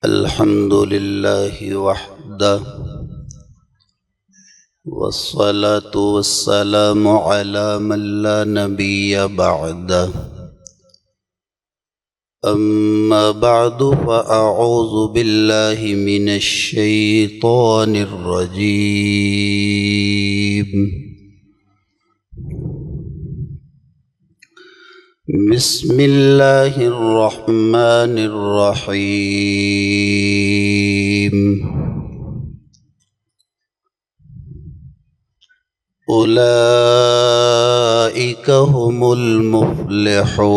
الحمد لله وحده والصلاة والسلام على من لا نبي بعده أما بعد فأعوذ بالله من الشيطان الرجيم بسم الله الرحمن الرحيم أولئك هم المفلحون.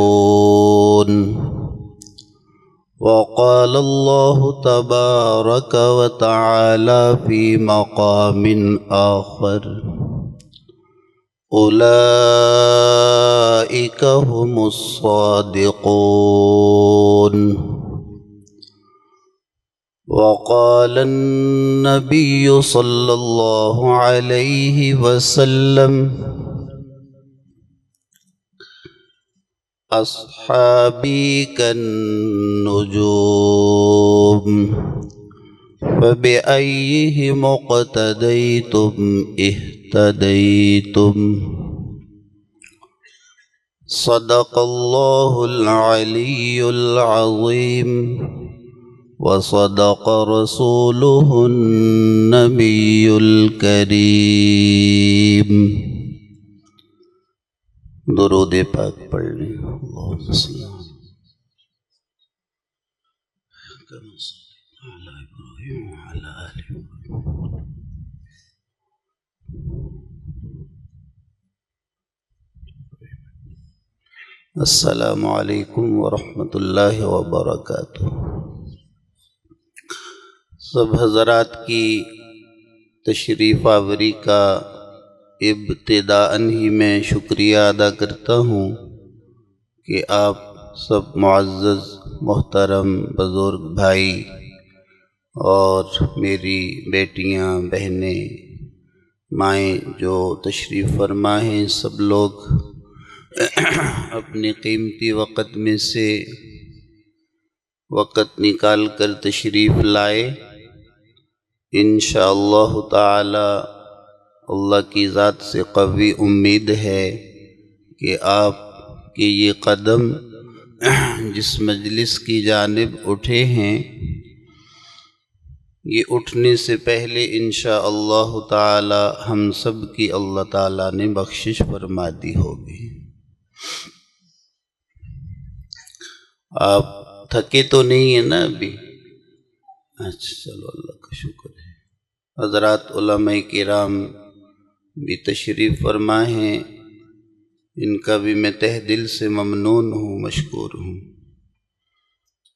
وقال الله تبارك وتعالى في مقام آخر أولئك هم الصادقون. وقال النبي صلى الله عليه وسلم أصحابي كالنجوم فبأيهم اقتديتم اهتديتم. صدق الله العلي العظيم وصدق رسوله النبي الكريم. درود پاک پڑھ لیں. اللہم صلی علی ابراہیم وعلی آل ابراہیم. السلام علیکم ورحمۃ اللہ وبرکاتہ. سب حضرات کی تشریف آوری کا ابتداءً ہی میں شکریہ ادا کرتا ہوں کہ آپ سب معزز محترم بزرگ بھائی اور میری بیٹیاں بہنیں مائیں جو تشریف فرما ہیں سب لوگ اپنے قیمتی وقت میں سے وقت نکال کر تشریف لائے. انشاءاللہ تعالی اللہ کی ذات سے قوی امید ہے کہ آپ کے یہ قدم جس مجلس کی جانب اٹھے ہیں یہ اٹھنے سے پہلے انشاءاللہ تعالی ہم سب کی اللہ تعالی نے بخشش فرما دی ہوگی. آپ تھکے تو نہیں ہیں نا ابھی؟ اچھا چلو اللہ کا شکر ہے. حضرات علماء کرام بھی تشریف فرما ہیں، ان کا بھی میں تہ دل سے ممنون ہوں، مشکور ہوں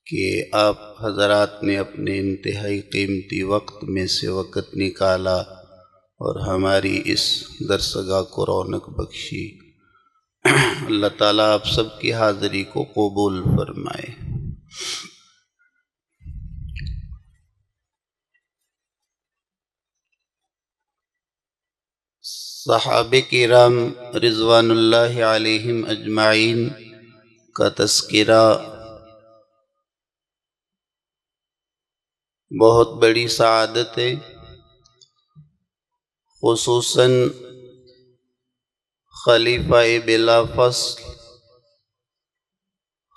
کہ آپ حضرات نے اپنے انتہائی قیمتی وقت میں سے وقت نکالا اور ہماری اس درسگاہ کو رونق بخشی. اللہ تعالیٰ آپ سب کی حاضری کو قبول فرمائے. صحابہ کرام رضوان اللہ علیہم اجمعین کا تذکرہ بہت بڑی سعادت ہے، خصوصاً خلیفہ بلا فصل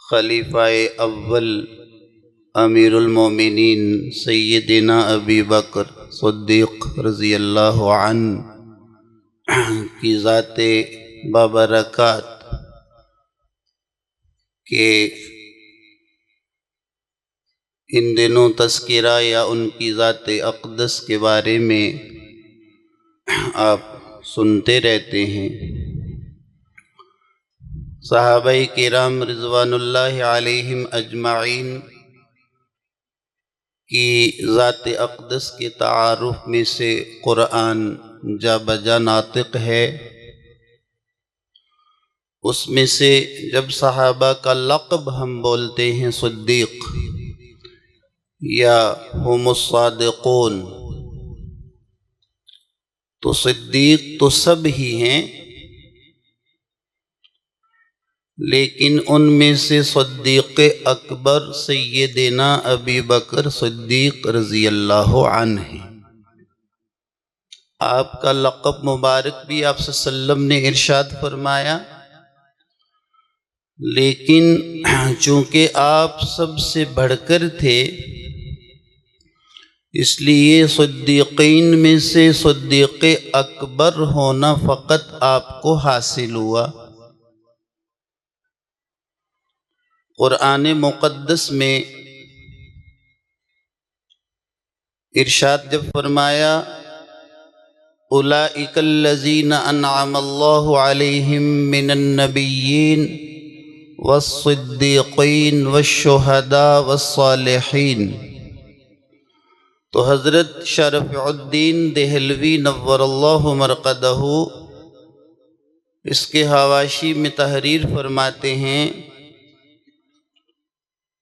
خلیفہ اول امیر المومنین سیدنا ابی بکر صدیق رضی اللہ عنہ کی ذات بابرکات کہ ان دنوں تذکرہ یا ان کی ذات اقدس کے بارے میں آپ سنتے رہتے ہیں. صحابہ کرام رضوان اللہ علیہم اجمعین کی ذات اقدس کے تعارف میں سے قرآن جا بجا ناطق ہے. اس میں سے جب صحابہ کا لقب ہم بولتے ہیں صدیق یا ہم الصادقون تو صدیق تو سب ہی ہیں، لیکن ان میں سے صدیق اکبر سیدنا ابی بکر صدیق رضی اللہ عنہ ہیں۔ آپ کا لقب مبارک بھی آپ صلی اللہ علیہ وسلم نے ارشاد فرمایا، لیکن چونکہ آپ سب سے بڑھ کر تھے اس لیے صدیقین میں سے صدیق اکبر ہونا فقط آپ کو حاصل ہوا۔ قرآن مقدس میں ارشاد جب فرمایا اولئک الذین انعم اللہ علیہم من النبیین والصدیقین والشہداء والصالحین، تو حضرت شاہ رفیع الدین دہلوی نور اللہ مرقدہ اس کے حواشی میں تحریر فرماتے ہیں،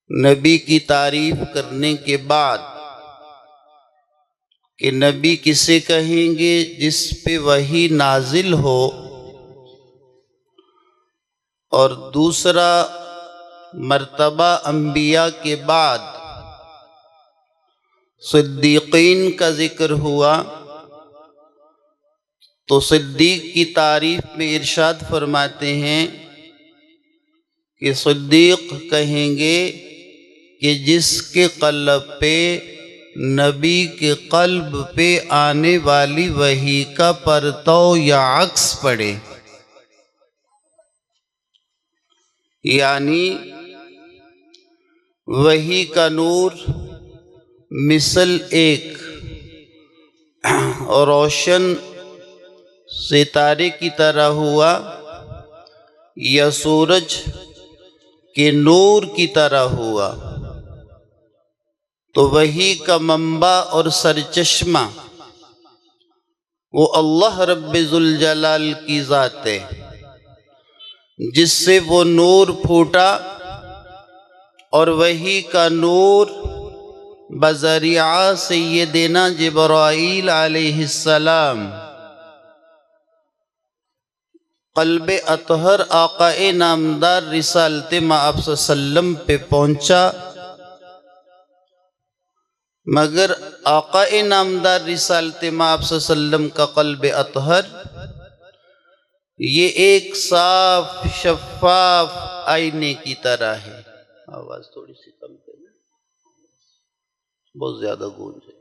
نبی کی تعریف کرنے کے بعد کہ نبی کسے کہیں گے جس پہ وحی نازل ہو، اور دوسرا مرتبہ انبیاء کے بعد صدیقین کا ذکر ہوا، تو صدیق کی تعریف میں ارشاد فرماتے ہیں کہ صدیق کہیں گے کہ جس کے قلب پہ نبی کے قلب پہ آنے والی وحی کا پرتو یا عکس پڑے، یعنی وحی کا نور مثل ایک روشن ستارے کی طرح ہوا یا سورج کے نور کی طرح ہوا، تو وحی کا منبع اور سرچشمہ وہ اللہ رب ذوالجلال کی ذات ہے، جس سے وہ نور پھوٹا، اور وحی کا نور بذریعہ سیدنا جبرائیل علیہ السلام قلب اطہر آقا نامدار رسالت مآب صلی اللہ علیہ وسلم پہ پہنچا، مگر آقا نامدار رسالت مآب صلی اللہ علیہ وسلم کا قلب اطہر یہ ایک صاف شفاف آئینے کی طرح ہے۔ آواز تھوڑی سی کم کریں، بہت زیادہ گونج ہے۔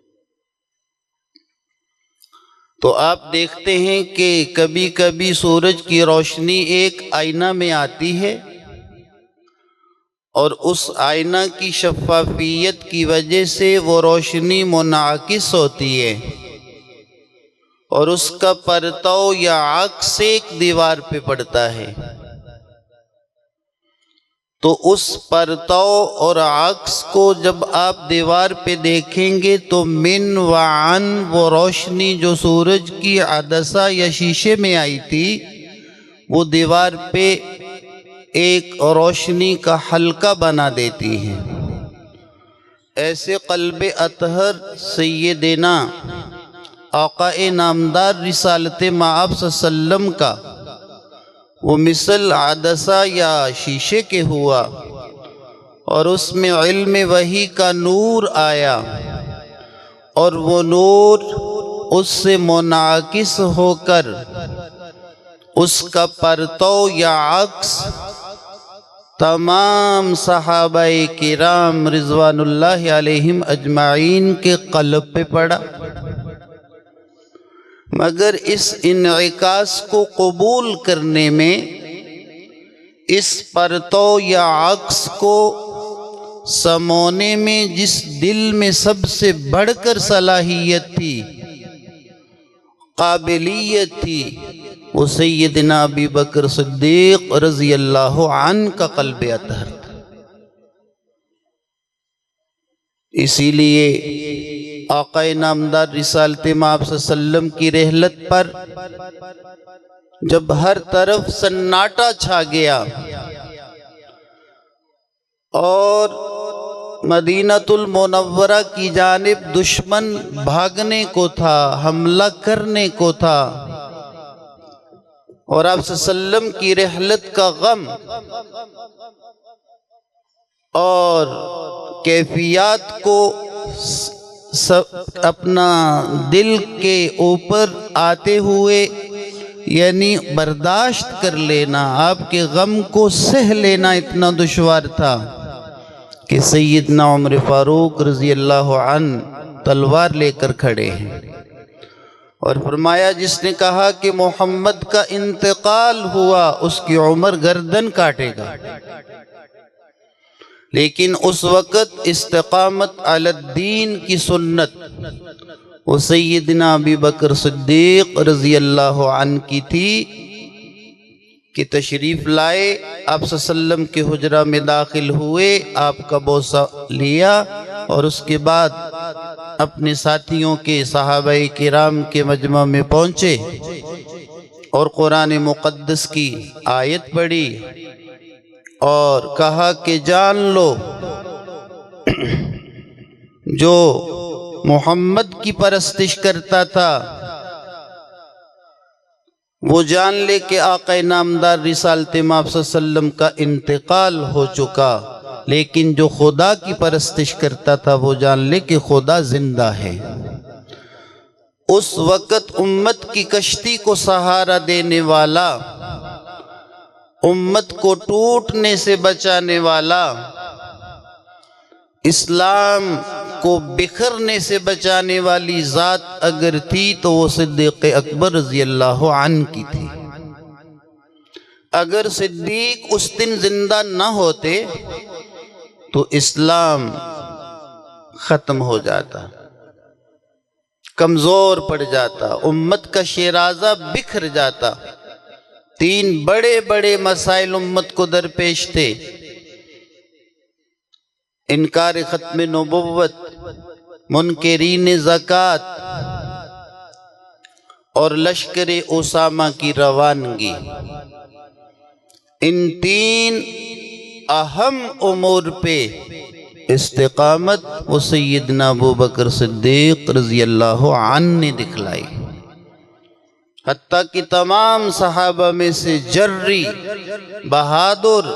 تو آپ دیکھتے ہیں کہ کبھی کبھی سورج کی روشنی ایک آئینہ میں آتی ہے، اور اس آئینہ کی شفافیت کی وجہ سے وہ روشنی منعکس ہوتی ہے، اور اس کا پرتو یا عکس ایک دیوار پہ پڑتا ہے، تو اس پرتو اور عکس کو جب آپ دیوار پہ دیکھیں گے تو من وعن وہ روشنی جو سورج کی عدسہ یا شیشے میں آئی تھی وہ دیوار پہ ایک روشنی کا حلقہ بنا دیتی ہے۔ ایسے قلب اطہر سیدنا آقا نامدار رسالت مآب صلی اللہ علیہ وسلم کا وہ مثل عدسہ یا شیشے کے ہوا، اور اس میں علم وحی کا نور آیا، اور وہ نور اس سے منعکس ہو کر اس کا پرتو یا عکس تمام صحابہ کرام رضوان اللہ علیہم اجمعین کے قلب پہ پڑا، مگر اس انعکاس کو قبول کرنے میں، اس پرتو یا عکس کو سمونے میں جس دل میں سب سے بڑھ کر صلاحیت تھی، قابلیت تھی، وہ سیدنا ابی بکر صدیق رضی اللہ عنہ کا قلب اطہر تھا۔ اسی لیے آقا نامدار رسالت مآب صلی اللہ علیہ وسلم کی رحلت پر جب ہر طرف سناٹا چھا گیا اور مدینہ المنورہ کی جانب دشمن بھاگنے کو تھا، حملہ کرنے کو تھا، اور آپ صلی اللہ علیہ وسلم کی رحلت کا غم اور کیفیات کو اپنا دل کے اوپر آتے ہوئے یعنی برداشت کر لینا، آپ کے غم کو سہ لینا اتنا دشوار تھا کہ سیدنا عمر فاروق رضی اللہ عنہ تلوار لے کر کھڑے ہیں اور فرمایا جس نے کہا کہ محمد کا انتقال ہوا اس کی عمر گردن کاٹے گا، لیکن اس وقت استقامت علی الدین کی سنت وہ سیدنا ابی بکر صدیق رضی اللہ عنہ کی تھی کہ تشریف لائے، آپ صلی اللہ علیہ وسلم کے حجرہ میں داخل ہوئے، آپ کا بوسہ لیا اور اس کے بعد اپنے ساتھیوں کے صحابہ کرام کے مجمع میں پہنچے اور قرآن مقدس کی آیت پڑھی اور کہا کہ جان لو جو محمد کی پرستش کرتا تھا وہ جان لے کہ آقا نامدار رسالت مآب صلی اللہ علیہ وسلم کا انتقال ہو چکا، لیکن جو خدا کی پرستش کرتا تھا وہ جان لے کہ خدا زندہ ہے۔ اس وقت امت کی کشتی کو سہارا دینے والا، امت کو ٹوٹنے سے بچانے والا، اسلام کو بکھرنے سے بچانے والی ذات اگر تھی تو وہ صدیق اکبر رضی اللہ عنہ کی تھی۔ اگر صدیق اس دن زندہ نہ ہوتے تو اسلام ختم ہو جاتا، کمزور پڑ جاتا، امت کا شیرازہ بکھر جاتا۔ تین بڑے بڑے مسائل امت کو درپیش تھے: انکار ختم نبوت، منکرین زکوٰۃ اور لشکر اسامہ کی روانگی۔ ان تین اہم امور پہ استقامت وہ سیدنا ابو بکر صدیق رضی اللہ عنہ نے دکھلائی، حتیٰ کہ تمام صحابہ میں سے جری، بہادر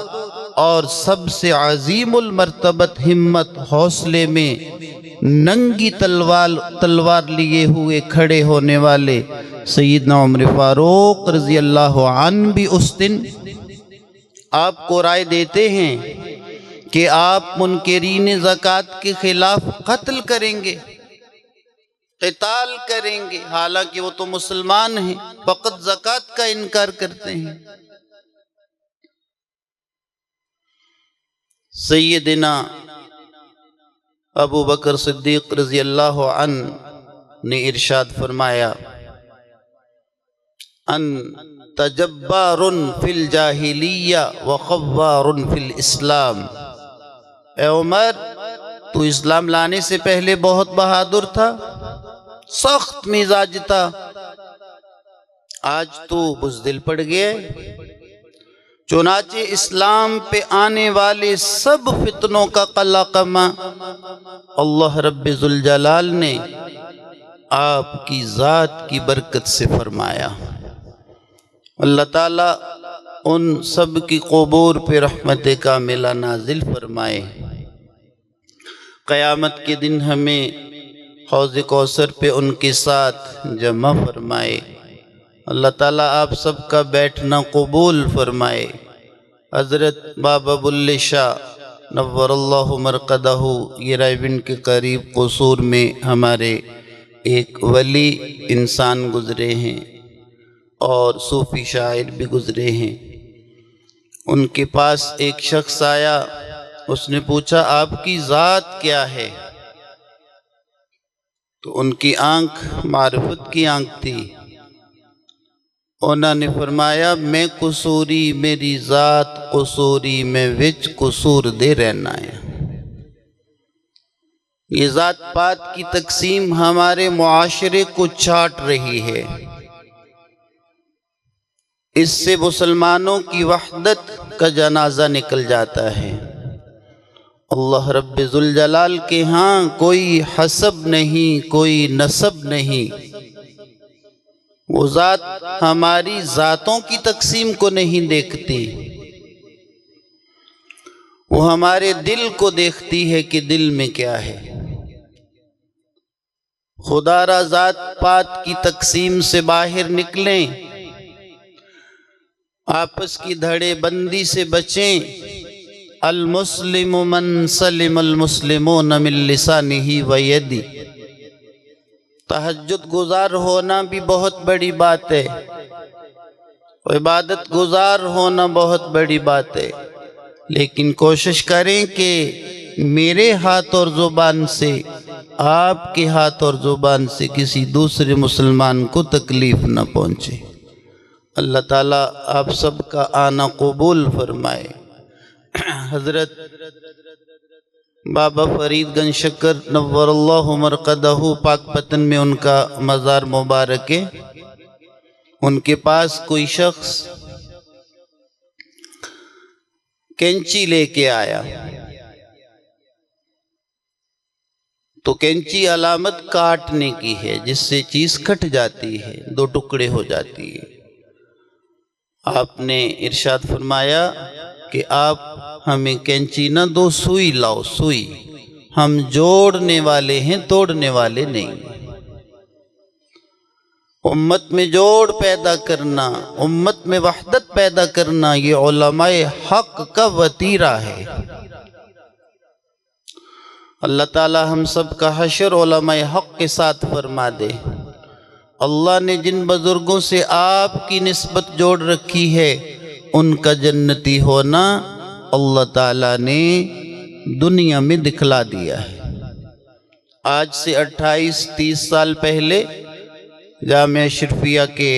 اور سب سے عظیم المرتبت ہمت، حوصلے میں ننگی تلوار لیے ہوئے کھڑے ہونے والے سیدنا عمر فاروق رضی اللہ عنہ بھی اس دن آپ کو رائے دیتے ہیں کہ آپ منکرین زکوٰۃ کے خلاف قتل کریں گے، قتال کریں گے، حالانکہ وہ تو مسلمان ہیں، فقط زکوٰۃ کا انکار کرتے ہیں۔ سیدنا ابو بکر صدیق رضی اللہ عنہ نے ارشاد فرمایا: انت جبار فی الجاہلیہ وخوار فی الاسلام۔ اے عمر، تو اسلام لانے سے پہلے بہت بہادر تھا، سخت مزاج تھا، آج تو بزدل پڑ گیا۔ چنانچہ اسلام پہ آنے والے سب فتنوں کا قلقمہ اللہ رب ذوالجلال نے آپ کی ذات کی برکت سے فرمایا۔ اللہ تعالیٰ ان سب کی قبور پہ رحمت کاملہ نازل فرمائے، قیامت کے دن ہمیں حوض کوثر پہ ان کے ساتھ جمع فرمائے۔ اللہ تعالیٰ آپ سب کا بیٹھنا قبول فرمائے۔ حضرت بابا بلے شاہ نور اللہ مرقدہ یہ رائے کے قریب قصور میں ہمارے ایک ولی انسان گزرے ہیں اور صوفی شاعر بھی گزرے ہیں۔ ان کے پاس ایک شخص آیا، اس نے پوچھا آپ کی ذات کیا ہے؟ تو ان کی آنکھ معرفت کی آنکھ تھی، انہوں نے فرمایا میں قصوری، میری ذات قصوری، میں وچ قصور دے رہنا ہے۔ یہ ذات پات کی تقسیم ہمارے معاشرے کو چاٹ رہی ہے، اس سے مسلمانوں کی وحدت کا جنازہ نکل جاتا ہے۔ اللہ رب ذوالجلال کے ہاں کوئی حسب نہیں، کوئی نسب نہیں، وہ ذات ہماری ذاتوں کی تقسیم کو نہیں دیکھتی، وہ ہمارے دل کو دیکھتی ہے کہ دل میں کیا ہے۔ خدا را ذات پات کی تقسیم سے باہر نکلیں، آپس کی دھڑے بندی سے بچیں۔ المسلم من سلم المسلمون من لسانہ و یدہ۔ تہجد گزار ہونا بھی بہت بڑی بات ہے، عبادت گزار ہونا بہت بڑی بات ہے، لیکن کوشش کریں کہ میرے ہاتھ اور زبان سے، آپ کے ہاتھ اور زبان سے کسی دوسرے مسلمان کو تکلیف نہ پہنچے۔ اللہ تعالیٰ آپ سب کا آنا قبول فرمائے۔ حضرت بابا فرید گنج شکر نور اللہ مرقدہ پاک پتن میں ان کا مزار مبارک ہے۔ ان کے پاس کوئی شخص کینچی لے کے آیا تو کینچی علامت کاٹنے کی ہے، جس سے چیز کٹ جاتی ہے، دو ٹکڑے ہو جاتی ہے۔ آپ نے ارشاد فرمایا کہ آپ ہمیں کینچی نہ دو، سوئی لاؤ، سوئی۔ ہم جوڑنے والے ہیں، توڑنے والے نہیں۔ امت میں جوڑ پیدا کرنا، امت میں وحدت پیدا کرنا، یہ علماء حق کا وتیرہ ہے۔ اللہ تعالی ہم سب کا حشر علماء حق کے ساتھ فرما دے۔ اللہ نے جن بزرگوں سے آپ کی نسبت جوڑ رکھی ہے، ان کا جنتی ہونا اللہ تعالیٰ نے دنیا میں دکھلا دیا ہے۔ آج سے 28-30 سال پہلے جامعہ اشرفیہ کے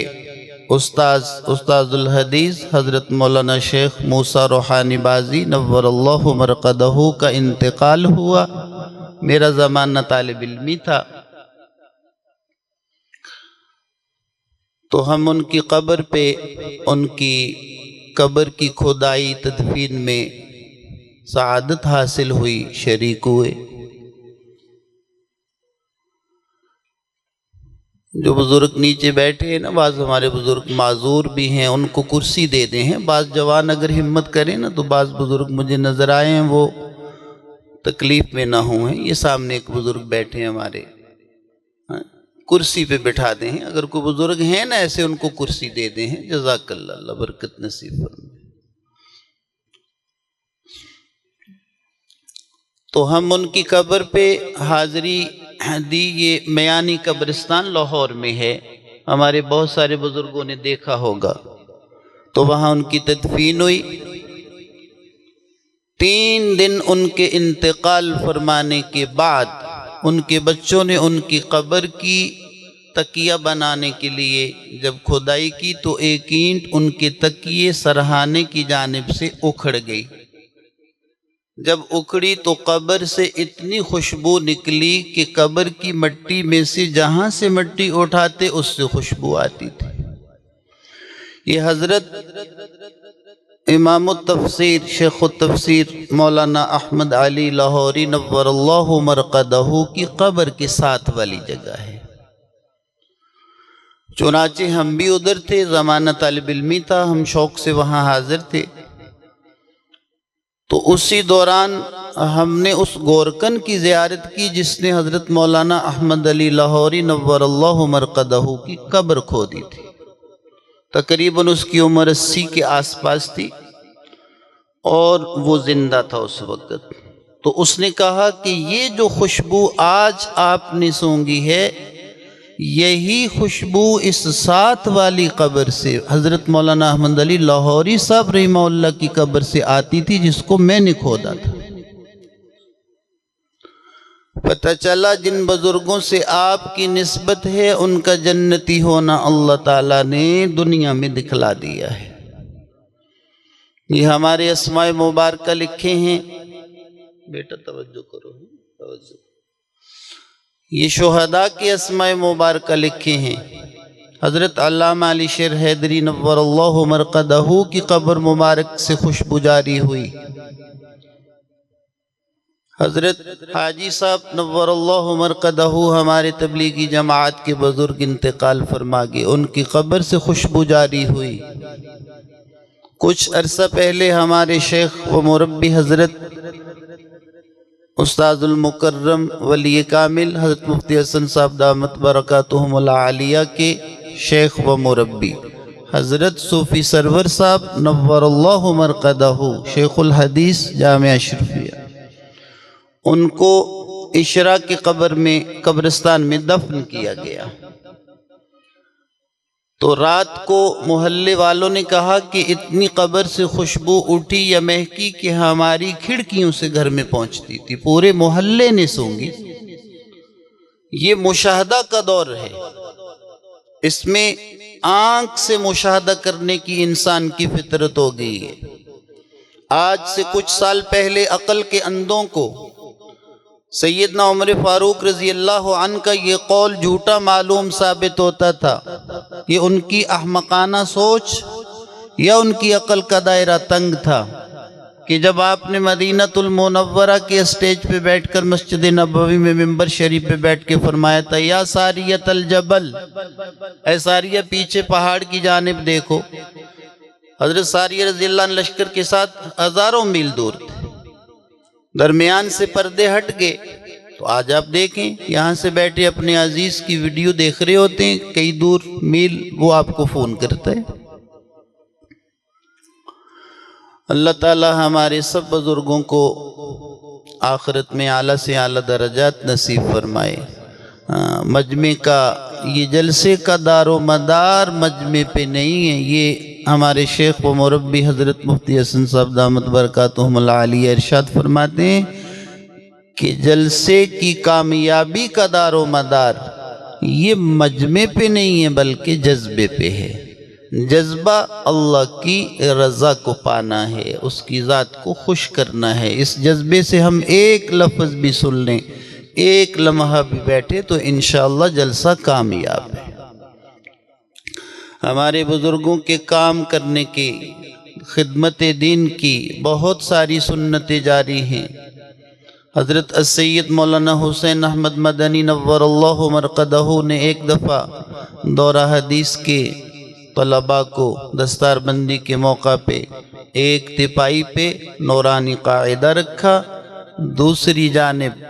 استاذ الحدیث حضرت مولانا شیخ موسیٰ روحانی بازی نور اللہ مرقدہ کا انتقال ہوا۔ میرا زمانہ طالب علمی تھا، تو ہم ان کی قبر پہ، ان کی قبر کی کھدائی تدفین میں سعادت حاصل ہوئی، شریک ہوئے۔ جو بزرگ نیچے بیٹھے ہیں نا، بعض ہمارے بزرگ معذور بھی ہیں، ان کو کرسی دے دے ہیں۔ بعض جوان اگر ہمت کریں نا تو بعض بزرگ مجھے نظر آئے ہیں، وہ تکلیف میں نہ ہوئے۔ یہ سامنے ایک بزرگ بیٹھے ہیں ہمارے، کرسی پہ بٹھا دیں ہیں۔ اگر کوئی بزرگ ہیں نا ایسے، ان کو کرسی دے دیں ہیں۔ جزاک اللہ، اللہ برکت نصیب فرمائے۔ تو ہم ان کی قبر پہ حاضری دی۔ یہ میانی قبرستان لاہور میں ہے، ہمارے بہت سارے بزرگوں نے دیکھا ہوگا۔ تو وہاں ان کی تدفین ہوئی۔ 3 دن ان کے انتقال فرمانے کے بعد ان کے بچوں نے ان کی قبر کی تکیہ بنانے کے لیے جب کھدائی کی تو ایک اینٹ ان کے تکیے سرہانے کی جانب سے اکھڑ گئی۔ جب اکھڑی تو قبر سے اتنی خوشبو نکلی کہ قبر کی مٹی میں سے جہاں سے مٹی اٹھاتے اس سے خوشبو آتی تھی۔ یہ حضرت امام التفسیر شیخ التفسیر مولانا احمد علی لاہوری نور اللہ مرقدہ کی قبر کے ساتھ والی جگہ ہے۔ چنانچہ ہم بھی ادھر تھے، زمانہ طالب علمی تھا، ہم شوق سے وہاں حاضر تھے۔ تو اسی دوران ہم نے اس گورکن کی زیارت کی جس نے حضرت مولانا احمد علی لاہوری نور اللہ مرقدہ کی قبر کھودی تھی۔ تقریباً اس کی عمر 80 کے آس پاس تھی اور وہ زندہ تھا اس وقت۔ تو اس نے کہا کہ یہ جو خوشبو آج آپ نے سونگھی ہے، یہی خوشبو اس ساتھ والی قبر سے حضرت مولانا احمد علی لاہوری صاحب رحمہ اللہ کی قبر سے آتی تھی، جس کو میں نے کھودا تھا۔ پتہ چلا جن بزرگوں سے آپ کی نسبت ہے ان کا جنتی ہونا اللہ تعالیٰ نے دنیا میں دکھلا دیا ہے۔ یہ ہمارے اسماء مبارکہ لکھے ہیں، بیٹا توجہ کرو، توجہ۔ یہ شہداء کے اسماء مبارکہ لکھے ہیں۔ حضرت علامہ علی شیر حیدری نور اللہ مرقدہ کی قبر مبارک سے خوشبو جاری ہوئی۔ حضرت حاجی صاحب نور اللہ مرقدہ ہمارے تبلیغی جماعت کے بزرگ انتقال فرما گئے، ان کی قبر سے خوشبو جاری ہوئی۔ کچھ عرصہ پہلے ہمارے شیخ و مربی حضرت استاد المکرم ولی کامل حضرت مفتی حسن صاحب دامت برکاتہم العالیہ کے شیخ و مربی حضرت صوفی سرور صاحب نور اللہ مرقدہ شیخ الحدیث جامعہ اشرفیہ، ان کو اشرا کی قبرستان میں دفن کیا گیا۔ تو رات کو محلے والوں نے کہا کہ اتنی قبر سے خوشبو اٹھی یا مہکی کہ ہماری کھڑکیوں سے گھر میں پہنچتی تھی، پورے محلے نے سونگی۔ یہ مشاہدہ کا دور ہے، اس میں آنکھ سے مشاہدہ کرنے کی انسان کی فطرت ہو گئی ہے۔ آج سے کچھ سال پہلے عقل کے اندھوں کو سیدنا عمر فاروق رضی اللہ عنہ کا یہ قول جھوٹا معلوم ثابت ہوتا تھا۔ یہ ان کی احمقانہ سوچ یا ان کی عقل کا دائرہ تنگ تھا کہ جب آپ نے مدینہ المنورہ کے اسٹیج پہ بیٹھ کر مسجد نبوی میں ممبر شریف پہ بیٹھ کے فرمایا تھا، یا ساریت الجبل، اے ساریہ پیچھے پہاڑ کی جانب دیکھو۔ حضرت ساریہ رضی اللہ عنہ لشکر کے ساتھ ہزاروں میل دور تھے، درمیان سے پردے ہٹ گئے۔ تو آج آپ دیکھیں یہاں سے بیٹھے اپنے عزیز کی ویڈیو دیکھ رہے ہوتے ہیں، کئی دور میل وہ آپ کو فون کرتا ہے۔ اللہ تعالی ہمارے سب بزرگوں کو آخرت میں اعلیٰ سے اعلیٰ درجات نصیب فرمائے۔ مجمع کا یہ جلسے کا دار و مدار مجمع پہ نہیں ہے، یہ ہمارے شیخ و مربی حضرت مفتی حسن صاحب دامت برکاتہم العالیہ ارشاد فرماتے ہیں کہ جلسے کی کامیابی کا دار و مدار یہ مجمع پہ نہیں ہے بلکہ جذبے پہ ہے۔ جذبہ اللہ کی رضا کو پانا ہے، اس کی ذات کو خوش کرنا ہے۔ اس جذبے سے ہم ایک لفظ بھی سن لیں، ایک لمحہ بھی بیٹھے تو انشاءاللہ جلسہ کامیاب ہے۔ ہمارے بزرگوں کے کام کرنے کی، خدمت دین کی بہت ساری سنتیں جاری ہیں۔ حضرت السید مولانا حسین احمد مدنی نور اللہ مرقدہ نے ایک دفعہ دورہ حدیث کے طلباء کو دستار بندی کے موقع پہ ایک تپائی پہ نورانی قاعدہ رکھا، دوسری جانب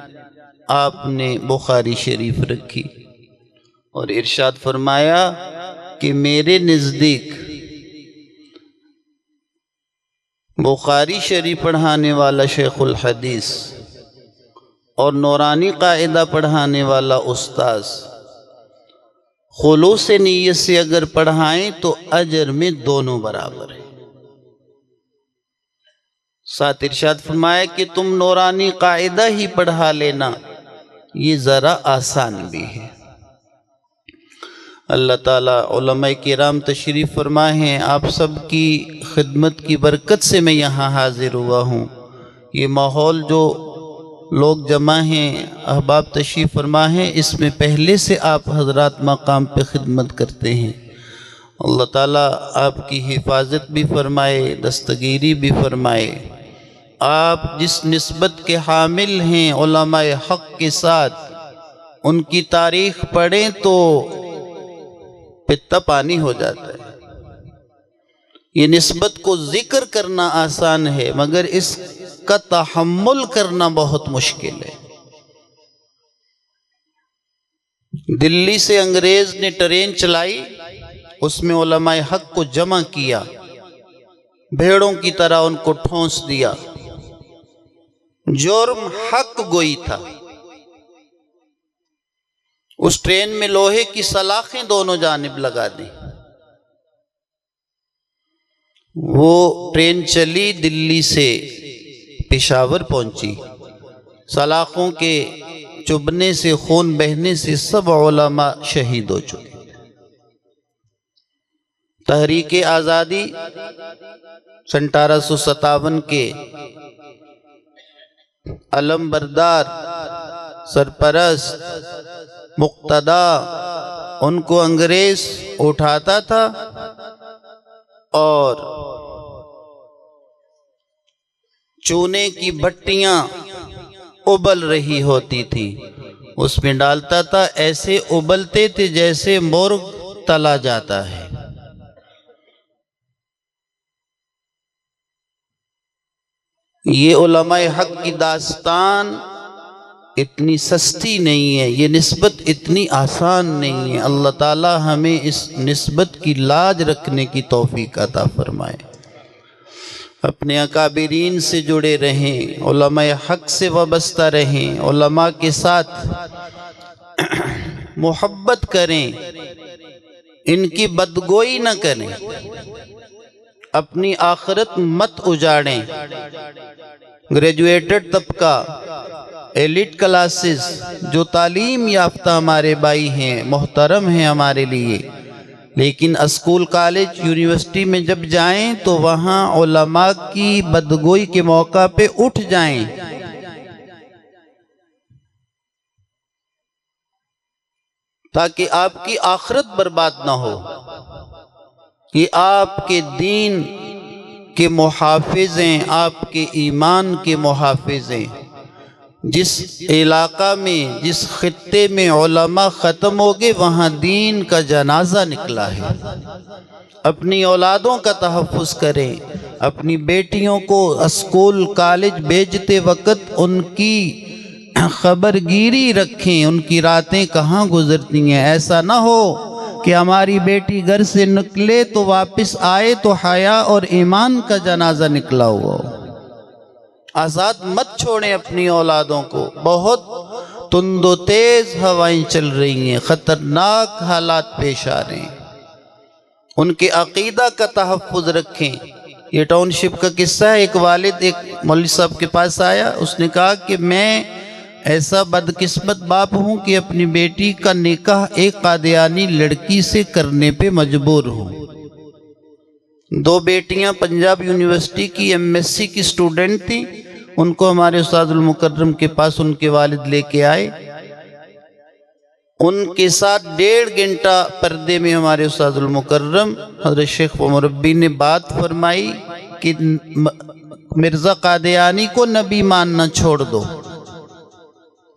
آپ نے بخاری شریف رکھی اور ارشاد فرمایا کہ میرے نزدیک بخاری شریف پڑھانے والا شیخ الحدیث اور نورانی قاعدہ پڑھانے والا استاذ خلوص نیت سے اگر پڑھائیں تو اجر میں دونوں برابر ہیں۔ ساتھ ارشاد فرمایا کہ تم نورانی قاعدہ ہی پڑھا لینا، یہ ذرا آسان بھی ہے۔ اللہ تعالیٰ علماء کرام تشریف فرما ہیں، آپ سب کی خدمت کی برکت سے میں یہاں حاضر ہوا ہوں۔ یہ ماحول جو لوگ جمع ہیں، احباب تشریف فرما ہیں، اس میں پہلے سے آپ حضرات مقام پہ خدمت کرتے ہیں۔ اللہ تعالیٰ آپ کی حفاظت بھی فرمائے، دستگیری بھی فرمائے۔ آپ جس نسبت کے حامل ہیں علماء حق کے ساتھ، ان کی تاریخ پڑھیں تو پتا پانی ہو جاتا ہے۔ یہ نسبت کو ذکر کرنا آسان ہے مگر اس کا تحمل کرنا بہت مشکل ہے۔ دلی سے انگریز نے ٹرین چلائی، اس میں علماء حق کو جمع کیا، بھیڑوں کی طرح ان کو ٹھونس دیا۔ جرم حق گوئی تھا۔ اس ٹرین میں لوہے کی سلاخیں دونوں جانب لگا دیں۔ وہ ٹرین چلی، دلی سے پشاور پہنچی، سلاخوں کے چبھنے سے، خون بہنے سے سب علماء شہید ہو چکے۔ تحریک آزادی 1857 کے علم بردار، سرپرست، مقتدا، ان کو انگریز اٹھاتا تھا اور چونے کی بھٹیاں ابل رہی ہوتی تھی، اس میں ڈالتا تھا، ایسے ابلتے تھے جیسے مرغ تلا جاتا ہے۔ یہ علماء حق کی داستان اتنی سستی نہیں ہے، یہ نسبت اتنی آسان نہیں ہے۔ اللہ تعالی ہمیں اس نسبت کی لاج رکھنے کی توفیق عطا فرمائے۔ اپنے اکابرین سے جڑے رہیں، علماء حق سے وابستہ رہیں، علماء کے ساتھ محبت کریں، ان کی بدگوئی نہ کریں، اپنی آخرت مت اجاڑیں۔ گریجویٹڈ طبقہ، ایلیٹ کلاسز، جو تعلیم یافتہ ہمارے بھائی ہیں، محترم ہیں ہمارے لیے، لیکن اسکول، کالج، یونیورسٹی میں جب جائیں تو وہاں علماء کی بدگوئی کے موقع پہ اٹھ جائیں۔ تاکہ آپ کی آخرت برباد نہ ہو۔ یہ آپ کے دین کے محافظ ہیں، آپ کے ایمان کے محافظ ہیں۔ جس علاقہ میں، جس خطے میں علماء ختم ہو گئے، وہاں دین کا جنازہ نکلا ہے۔ اپنی اولادوں کا تحفظ کریں، اپنی بیٹیوں کو اسکول، کالج بھیجتے وقت ان کی خبر گیری رکھیں، ان کی راتیں کہاں گزرتی ہیں۔ ایسا نہ ہو کہ ہماری بیٹی گھر سے نکلے تو واپس آئے تو حیا اور ایمان کا جنازہ نکلا ہوا ہو۔ آزاد مت چھوڑیں اپنی اولادوں کو۔ بہت تند و تیز ہوائیں چل رہی ہیں، خطرناک حالات پیش آ رہے ہیں۔ ان کے عقیدہ کا تحفظ رکھیں۔ یہ ٹاؤن شپ کا قصہ ہے، ایک والد ایک مولوی صاحب کے پاس آیا، اس نے کہا کہ میں ایسا بدقسمت باپ ہوں کہ اپنی بیٹی کا نکاح ایک قادیانی لڑکی سے کرنے پہ مجبور ہوں۔ 2 بیٹیاں پنجاب یونیورسٹی کی MSc کی سٹوڈنٹ تھیں، ان کو ہمارے استاد المکرم کے پاس ان کے والد لے کے آئے۔ ان کے ساتھ 1.5 گھنٹہ پردے میں ہمارے استاد المکرم حضرت شیخ و مربی نے بات فرمائی کہ مرزا قادیانی کو نبی ماننا چھوڑ دو،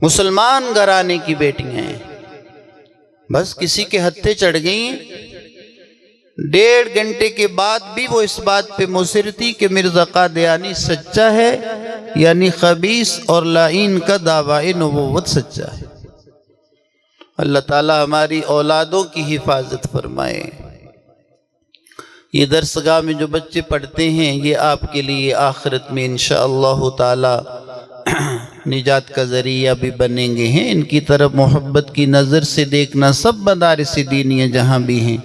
مسلمان گھرانے کی بیٹیاں ہیں۔ بس کسی کے ہتھے چڑھ گئی ہیں۔ 1.5 گھنٹے کے بعد بھی وہ اس بات پہ مصر تھی کہ مرزا قادیانی سچا ہے، یعنی خبیث اور لعین کا دعوی نبوت سچا ہے۔ اللہ تعالی ہماری اولادوں کی حفاظت فرمائے۔ یہ درسگاہ میں جو بچے پڑھتے ہیں، یہ آپ کے لیے آخرت میں انشاءاللہ تعالی نجات کا ذریعہ بھی بنیں گے ہیں۔ ان کی طرف محبت کی نظر سے دیکھنا، سب مدارس دینیہ جہاں بھی ہیں،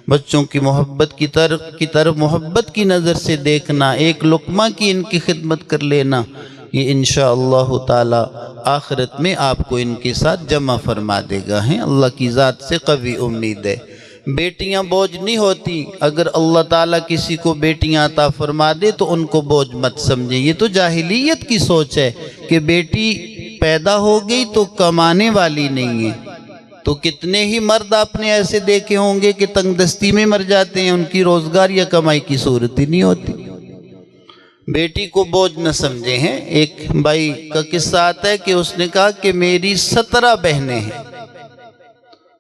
بچوں کی محبت کی طرف محبت کی نظر سے دیکھنا، ایک لقمہ کی ان کی خدمت کر لینا، یہ انشاءاللہ تعالی آخرت میں آپ کو ان کے ساتھ جمع فرما دے گا ہیں۔ اللہ کی ذات سے قوی امید ہے۔ بیٹیاں بوجھ نہیں ہوتی۔ اگر اللہ تعالیٰ کسی کو بیٹیاں عطا فرما دے تو ان کو بوجھ مت سمجھیں۔ یہ تو جاہلیت کی سوچ ہے کہ بیٹی پیدا ہو گئی تو کمانے والی نہیں ہے۔ تو کتنے ہی مرد آپ نے ایسے دیکھے ہوں گے کہ تنگ دستی میں مر جاتے ہیں، ان کی روزگار یا کمائی کی صورت ہی نہیں ہوتی۔ بیٹی کو بوجھ نہ سمجھے ہیں۔ ایک بھائی کا قصہ آتا ہے کہ اس نے کہا کہ میری 17 بہنیں ہیں،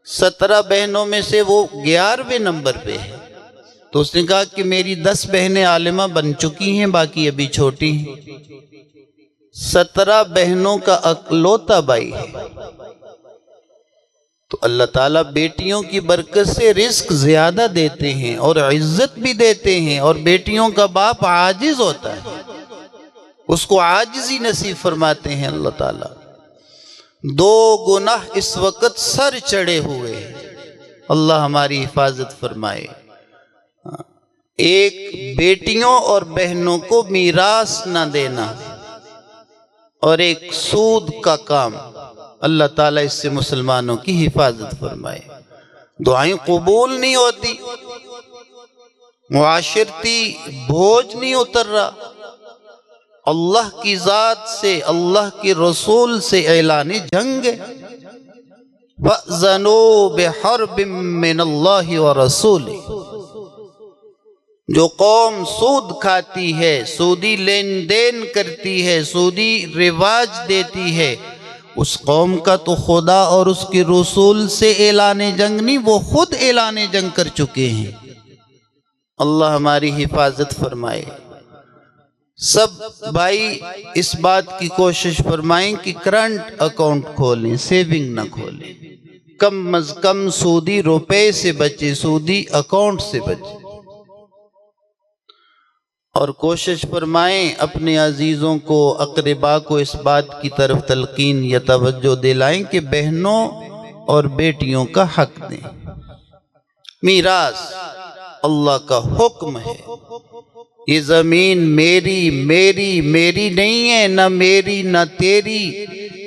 17 بہنوں میں سے وہ 11ویں نمبر پہ ہے۔ تو اس نے کہا کہ میری 10 بہنیں عالمہ بن چکی ہیں، باقی ابھی چھوٹی ہیں۔ 17 بہنوں کا اکلوتا بھائی ہے۔ تو اللہ تعالیٰ بیٹیوں کی برکت سے رزق زیادہ دیتے ہیں اور عزت بھی دیتے ہیں، اور بیٹیوں کا باپ عاجز ہوتا ہے، اس کو عاجزی نصیب فرماتے ہیں اللہ تعالیٰ۔ 2 گناہ اس وقت سر چڑھے ہوئے ہیں، اللہ ہماری حفاظت فرمائے۔ ایک، بیٹیوں اور بہنوں کو میراث نہ دینا، اور ایک سود کا کام۔ اللہ تعالیٰ اس سے مسلمانوں کی حفاظت فرمائے۔ دعائیں قبول نہیں ہوتی، معاشرتی بوجھ نہیں اتر رہا، اللہ کی ذات سے، اللہ کے رسول سے اعلان جنگ ہے۔ فَأْذَنُوا بِحَرْبٍ مِّنَ اللَّهِ وَرَسُولِهِ۔ جو قوم سود کھاتی ہے، سودی لین دین کرتی ہے، سودی رواج دیتی ہے، اس قوم کا تو خدا اور اس کے رسول سے اعلان جنگ نہیں، وہ خود اعلان جنگ کر چکے ہیں۔ اللہ ہماری حفاظت فرمائے۔ سب بھائی اس بات کی کوشش فرمائیں کہ کرنٹ اکاؤنٹ کھولیں، سیونگ نہ کھولیں، کم از کم سودی روپے سے بچے، سودی اکاؤنٹ سے بچے، اور کوشش فرمائیں اپنے عزیزوں کو، اقربا کو اس بات کی طرف تلقین یا توجہ دلائیں کہ بہنوں اور بیٹیوں کا حق دیں۔ میراث اللہ کا حکم ہے۔ یہ زمین میری نہیں ہے، نہ میری نہ تیری،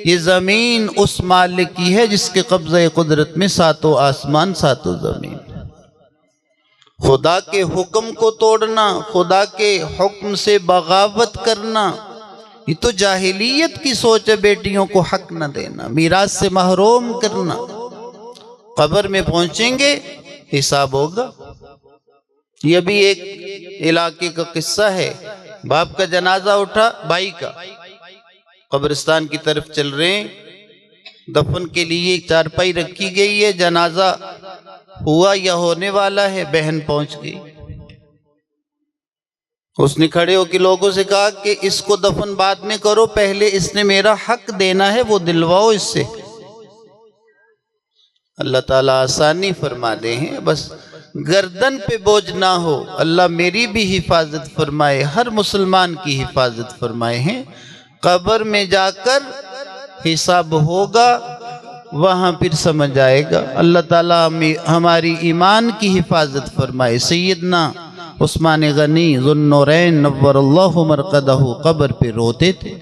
یہ زمین اس مالک کی ہے جس کے قبضہ قدرت میں ساتوں آسمان ساتوں زمین۔ خدا کے حکم کو توڑنا، خدا کے حکم سے بغاوت کرنا، یہ تو جاہلیت کی سوچ ہے۔ بیٹیوں کو حق نہ دینا، میراث سے محروم کرنا۔ قبر میں پہنچیں گے، حساب ہوگا۔ یہ بھی ایک علاقے کا قصہ ہے۔ باپ کا جنازہ اٹھا، بھائی کا، قبرستان کی طرف چل رہے ہیں، دفن کے لیے ایک چارپائی رکھی گئی ہے، جنازہ ہوا یا ہونے والا ہے، بہن پہنچ گئی۔ اس نے کھڑے ہو کے لوگوں سے کہا کہ اس کو دفن بعد میں کرو، پہلے اس نے میرا حق دینا ہے، وہ دلواؤ اس سے۔ اللہ تعالیٰ آسانی فرما دے ہیں، بس گردن پہ بوجھ نہ ہو۔ اللہ میری بھی حفاظت فرمائے، ہر مسلمان کی حفاظت فرمائے ہیں۔ قبر میں جا کر حساب ہوگا، وہاں پھر سمجھ آئے گا۔ اللہ تعالیٰ ہماری ایمان کی حفاظت فرمائے۔ سیدنا عثمان غنی ذو النورین نور اللہ مرقدہ قبر پہ روتے تھے،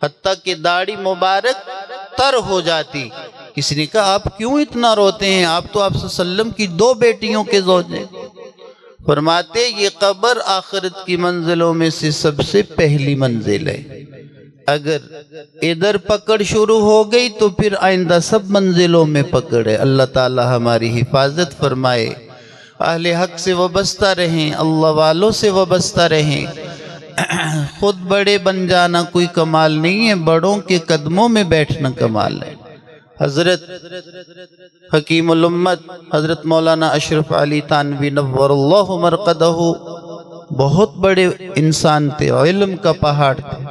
حتیٰ کہ داڑھی مبارک تر ہو جاتی۔ کسی نے کہا آپ کیوں اتنا روتے ہیں؟ آپ تو آپ صلی اللہ علیہ وسلم کی 2 بیٹیوں کے زوج ہیں۔ فرماتے یہ قبر آخرت کی منزلوں میں سے سب سے پہلی منزل ہے، اگر ادھر پکڑ شروع ہو گئی تو پھر آئندہ سب منزلوں میں پکڑ ہے۔ اللہ تعالی ہماری حفاظت فرمائے۔ اہل حق سے وابستہ رہیں، اللہ والوں سے وابستہ رہیں۔ خود بڑے بن جانا کوئی کمال نہیں ہے، بڑوں کے قدموں میں بیٹھنا کمال ہے۔ حضرت حکیم الامت حضرت مولانا اشرف علی تھانوی نور اللہ مرقدہ بہت بڑے انسان تھے، علم کا پہاڑ تھے۔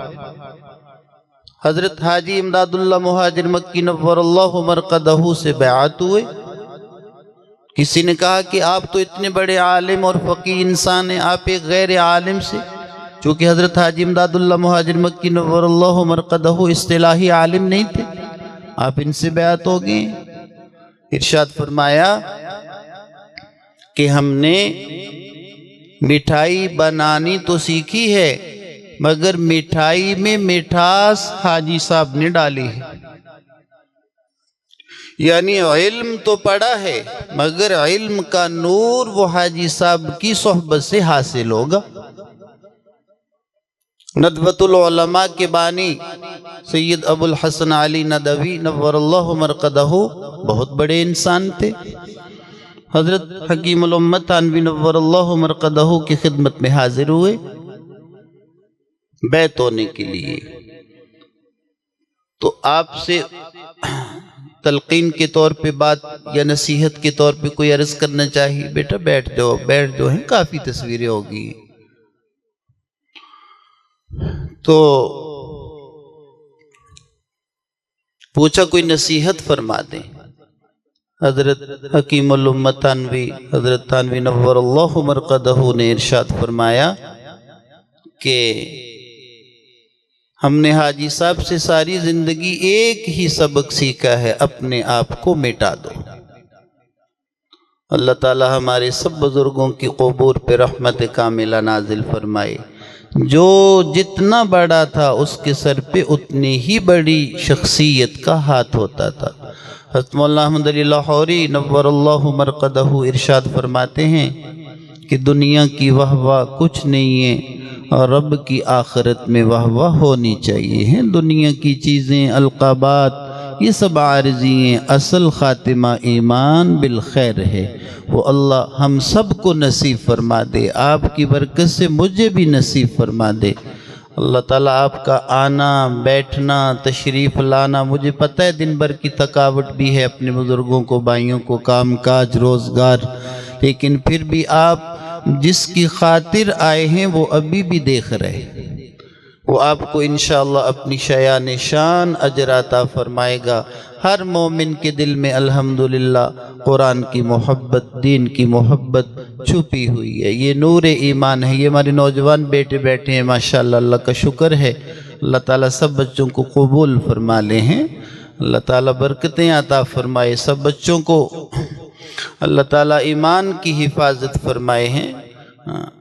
حضرت حاجی امداد اللہ مہاجر مکی نور اللہ مرقدہ سے بیعت ہوئے۔ کسی نے کہا کہ آپ تو اتنے بڑے عالم اور فقیہ انسان ہیں، آپ ایک غیر عالم سے، چونکہ حضرت حاجی امداد اللہ مہاجر مکی نور اللہ مرقدہ اصطلاحی عالم نہیں تھے، آپ ان سے بیعت ہو گئے۔ ارشاد فرمایا کہ ہم نے مٹھائی بنانی تو سیکھی ہے، مگر مٹھائی میں مٹھاس حاجی صاحب نے ڈالی ہے۔ یعنی علم تو پڑھا ہے، مگر علم کا نور وہ حاجی صاحب کی صحبت سے حاصل ہوگا۔ ندوۃ العلماء کے بانی سید ابو الحسن علی ندوی نور اللہ مرقدہ بہت بڑے انسان تھے۔ حضرت حکیم الامت تھانوی نور اللہ مرقدہ کی خدمت میں حاضر ہوئے بیعت ہونے کے لیے۔ تو آپ سے تلقین کے طور پہ بات یا نصیحت کے طور پہ کوئی عرض کرنا چاہیے، بیٹا بیٹھ جاؤ ہیں، کافی تصویریں ہوگی۔ تو پوچھا کوئی نصیحت فرما دیں۔ حضرت حکیم الامت تھانوی حضرت تھانوی نور اللہ مرقدہ نے ارشاد فرمایا کہ ہم نے حاجی صاحب سے ساری زندگی ایک ہی سبق سیکھا ہے، اپنے آپ کو مٹا دو۔ اللہ تعالی ہمارے سب بزرگوں کی قبور پہ رحمت کاملہ نازل فرمائے۔ جو جتنا بڑا تھا اس کے سر پہ اتنی ہی بڑی شخصیت کا ہاتھ ہوتا تھا۔ حضرت مولانا احمد علی لاہوری نور اللہ مرقدہ ارشاد فرماتے ہیں کہ دنیا کی واہ واہ کچھ نہیں ہے اور رب کی آخرت میں واہ واہ ہونی چاہیے۔ ہیں دنیا کی چیزیں، القابات، یہ سب عارضی ہیں، اصل خاتمہ ایمان بالخیر ہے۔ وہ اللہ ہم سب کو نصیب فرما دے، آپ کی برکت سے مجھے بھی نصیب فرما دے۔ اللہ تعالیٰ آپ کا آنا بیٹھنا تشریف لانا، مجھے پتہ ہے دن بھر کی تھکاوٹ بھی ہے، اپنے بزرگوں کو بھائیوں کو کام کاج روزگار، لیکن پھر بھی آپ جس کی خاطر آئے ہیں وہ ابھی بھی دیکھ رہے ہیں، وہ آپ کو انشاءاللہ اپنی شایان شان اجر عطا فرمائے گا۔ ہر مومن کے دل میں الحمدللہ قرآن کی محبت، دین کی محبت چھپی ہوئی ہے، یہ نور ایمان ہے۔ یہ ہمارے نوجوان بیٹے بیٹھے ہیں ماشاءاللہ، اللہ کا شکر ہے، اللہ تعالیٰ سب بچوں کو قبول فرما لے ہیں، اللہ تعالیٰ برکتیں عطا فرمائے، سب بچوں کو اللہ تعالیٰ ایمان کی حفاظت فرمائے ہیں۔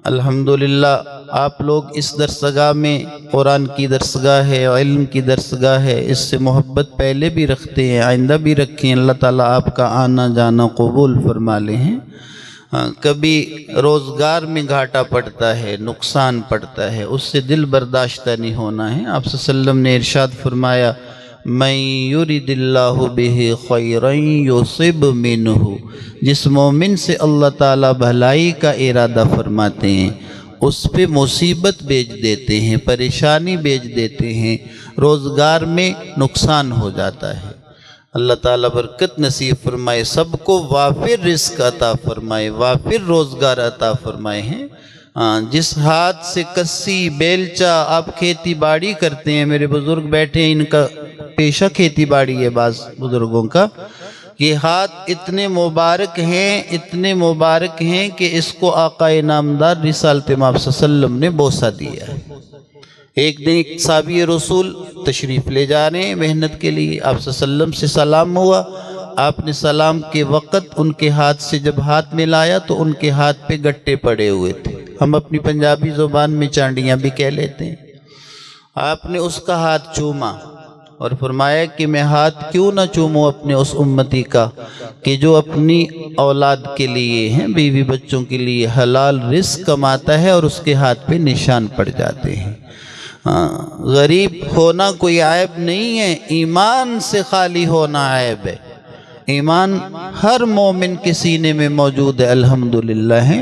الحمدللہ آپ لوگ اس درسگاہ میں، قرآن کی درسگاہ ہے، علم کی درسگاہ ہے، اس سے محبت پہلے بھی رکھتے ہیں، آئندہ بھی رکھیں، اللہ تعالیٰ آپ کا آنا جانا قبول فرما لے ہیں۔ کبھی روزگار میں گھاٹا پڑتا ہے، نقصان پڑتا ہے، اس سے دل برداشتہ نہیں ہونا ہے۔ آپ صلی اللہ علیہ وسلم نے ارشاد فرمایا، مَن یُرِدِ اللَّهُ بِهِ خَیْرًا یُصِبْ مِنْهُ، جس مومن سے اللہ تعالیٰ بھلائی کا ارادہ فرماتے ہیں اس پہ مصیبت بھیج دیتے ہیں، پریشانی بھیج دیتے ہیں، روزگار میں نقصان ہو جاتا ہے۔ اللہ تعالیٰ برکت نصیب فرمائے، سب کو وافر رزق عطا فرمائے، وافر روزگار عطا فرمائے ہیں۔ جس ہاتھ سے کسی بیلچہ آپ کھیتی باڑی کرتے ہیں، میرے بزرگ بیٹھے ہیں، ان کا پیشہ کھیتی باڑی ہے، بعض بزرگوں کا، یہ ہاتھ اتنے مبارک ہیں، اتنے مبارک ہیں کہ اس کو آقا نامدار رسالت مآب صلی اللہ علیہ وسلم نے بوسہ دیا ہے۔ ایک دن ایک صحابی رسول تشریف لے جا رہے ہیں محنت کے لیے، آپ صلی اللہ علیہ وسلم سے سلام ہوا، آپ نے سلام کے وقت ان کے ہاتھ سے جب ہاتھ ملایا تو ان کے ہاتھ پہ گٹے پڑے ہوئے تھے، ہم اپنی پنجابی زبان میں چانڈیاں بھی کہہ لیتے ہیں۔ آپ نے اس کا ہاتھ چوما اور فرمایا کہ میں ہاتھ کیوں نہ چوموں اپنے اس امتی کا کہ جو اپنی اولاد کے لیے ہیں، بیوی بچوں کے لیے حلال رزق کماتا ہے اور اس کے ہاتھ پہ نشان پڑ جاتے ہیں۔ غریب ہونا کوئی عیب نہیں ہے، ایمان سے خالی ہونا عیب ہے۔ ایمان ہر مومن کے سینے میں موجود ہے الحمدللہ ہے،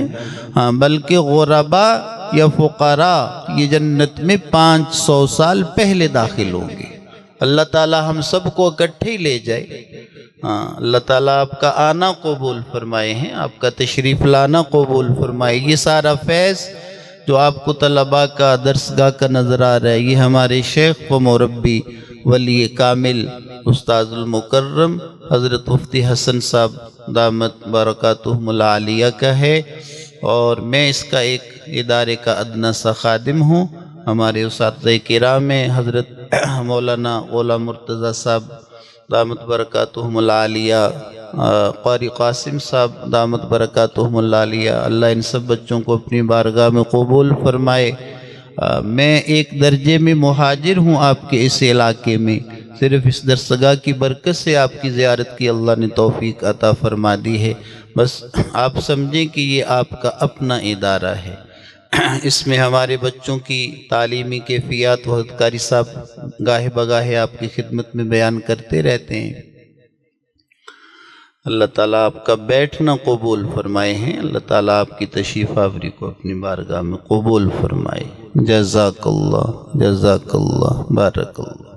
بلکہ غربا یا فقراء یہ جنت میں 500 سال پہلے داخل ہوں گے۔ اللہ تعالیٰ ہم سب کو اکٹھے ہی لے جائے۔ اللہ تعالیٰ آپ کا آنا قبول فرمائے ہیں، آپ کا تشریف لانا قبول فرمائے۔ یہ سارا فیض جو آپ کو طلباء کا درسگاہ کا نظر آ رہا ہے، یہ ہمارے شیخ و مربی ولی کامل استاذ المکرم حضرت مفتی حسن صاحب دامت برکاتہم العالیہ کا ہے، اور میں اس کا ایک ادارے کا ادنیٰ سا خادم ہوں۔ ہمارے اساتذہ کرام میں حضرت مولانا غلام مرتضیٰ صاحب دامت برکاتہم العالیہ، قاری قاسم صاحب دامت برکاتہم العالیہ، اللہ ان سب بچوں کو اپنی بارگاہ میں قبول فرمائے۔ میں ایک درجے میں مہاجر ہوں آپ کے اس علاقے میں، صرف اس درسگاہ کی برکت سے آپ کی زیارت کی اللہ نے توفیق عطا فرما دی ہے۔ بس آپ سمجھیں کہ یہ آپ کا اپنا ادارہ ہے، اس میں ہمارے بچوں کی تعلیمی کیفیات وحد قاری صاحب گاہے بگاہے آپ کی خدمت میں بیان کرتے رہتے ہیں۔ اللہ تعالیٰ آپ کا بیٹھنا قبول فرمائے ہیں، اللہ تعالیٰ آپ کی تشریف آوری کو اپنی بارگاہ میں قبول فرمائے۔ جزاک اللہ، جزاک اللہ، بارک اللہ۔